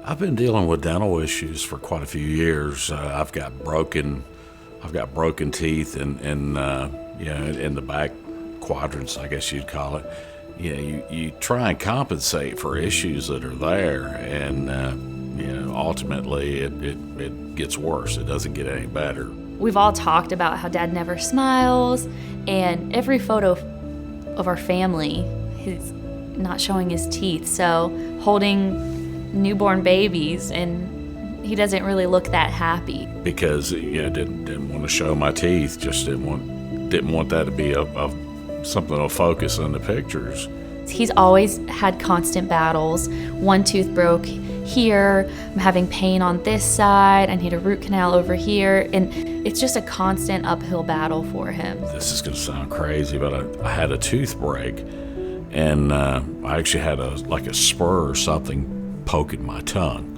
I've been dealing with dental issues for quite a few years. I've got broken teeth in the back quadrants, I guess you'd call it. You try and compensate for issues that are there, and ultimately it gets worse. It doesn't get any better. We've all talked about how Dad never smiles, and every photo of our family, he's not showing his teeth. So holding newborn babies, and he doesn't really look that happy. Because didn't want to show my teeth. Just didn't want that to be something to focus on the pictures. He's always had constant battles. One tooth broke here, I'm having pain on this side, I need a root canal over here, and it's just a constant uphill battle for him. This is going to sound crazy, but I had a tooth break, and I actually had a spur or something poking my tongue.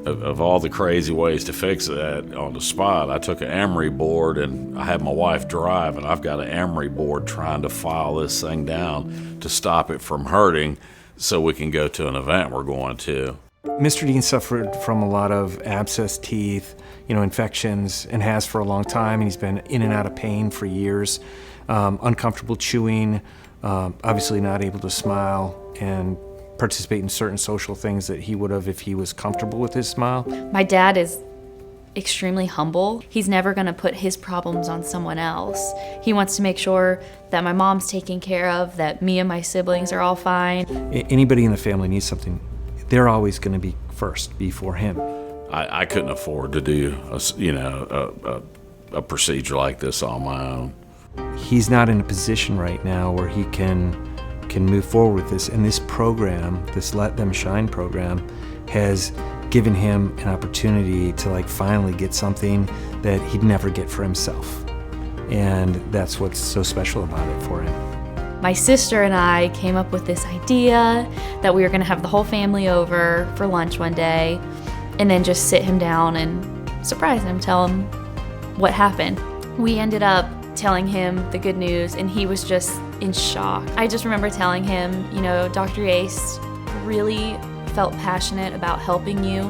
Of all the crazy ways to fix that on the spot, I took an emery board, and I had my wife drive, and I've got an emery board trying to file this thing down to stop it from hurting so we can go to an event we're going to. Mr. Dean suffered from a lot of abscessed teeth, infections, and has for a long time, and he's been in and out of pain for years. Uncomfortable chewing, obviously not able to smile, and participate in certain social things that he would have if he was comfortable with his smile. My dad is extremely humble. He's never going to put his problems on someone else. He wants to make sure that my mom's taken care of, that me and my siblings are all fine. Anybody in the family needs something, they're always going to be first before him. I couldn't afford to do a procedure like this on my own. He's not in a position right now where he can move forward with this, and this program, this Let Them Shine program, has given him an opportunity to finally get something that he'd never get for himself, and that's what's so special about it for him. My sister and I came up with this idea that we were going to have the whole family over for lunch one day, and then just sit him down and surprise him, tell him what happened. We ended up telling him the good news, and he was just in shock. I just remember telling him, Dr. Yaste really felt passionate about helping you,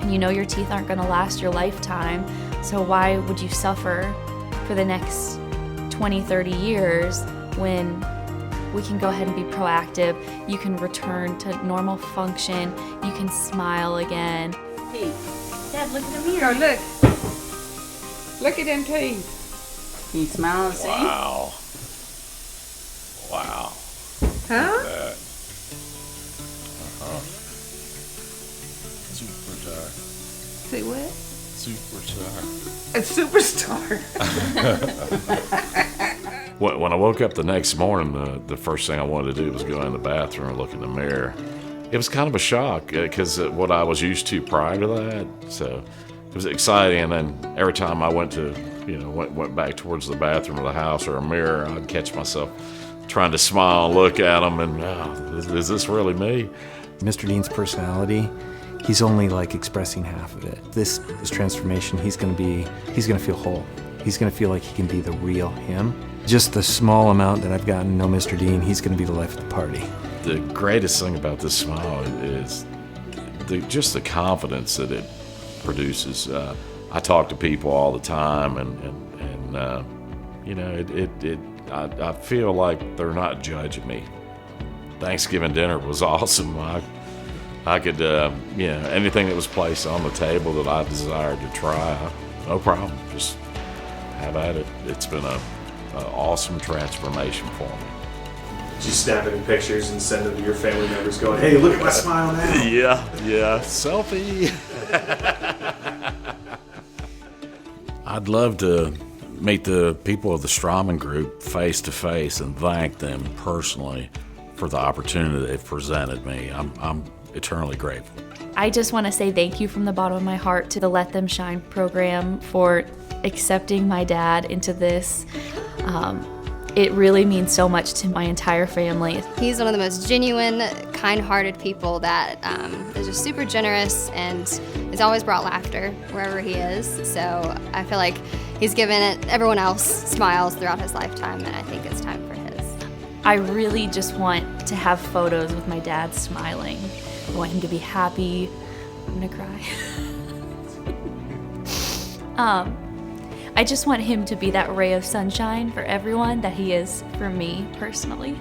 and your teeth aren't going to last your lifetime, so why would you suffer for the next 20, 30 years when we can go ahead and be proactive? You can return to normal function, you can smile again. Hey, Dad, look at the mirror. Oh, look at them teeth. Can you smile and see? Wow. Huh? That. Super See what? Superstar. A superstar. When I woke up the next morning, the first thing I wanted to do was go in the bathroom and look in the mirror. It was kind of a shock because what I was used to prior to that, so it was exciting. And then every time I went back towards the bathroom of the house or a mirror, I'd catch myself trying to smile and look at them, and is this really me? Mr. Dean's personality, he's only expressing half of it. This transformation, he's gonna feel whole. He's gonna feel like he can be the real him. Just the small amount that I've gotten to know Mr. Dean, he's gonna be the life of the party. The greatest thing about this smile is just the confidence that it produces. I talk to people all the time, and I feel like they're not judging me. Thanksgiving dinner was awesome. I could, anything that was placed on the table that I desired to try, no problem. Just have at it. It's been an awesome transformation for me. Did you snap any pictures and send them to your family members going, hey, look at my smile now? Yeah, selfie. I'd love to meet the people of the Straumann Group face to face and thank them personally for the opportunity they've presented me. I'm eternally grateful. I just want to say thank you from the bottom of my heart to the Let Them Shine program for accepting my dad into this. It really means so much to my entire family. He's one of the most genuine, kind-hearted people that is just super generous and has always brought laughter wherever he is. So I feel like he's given everyone else smiles throughout his lifetime, and I think it's time for his. I really just want to have photos with my dad smiling. I want him to be happy. I'm gonna cry. I just want him to be that ray of sunshine for everyone that he is for me personally.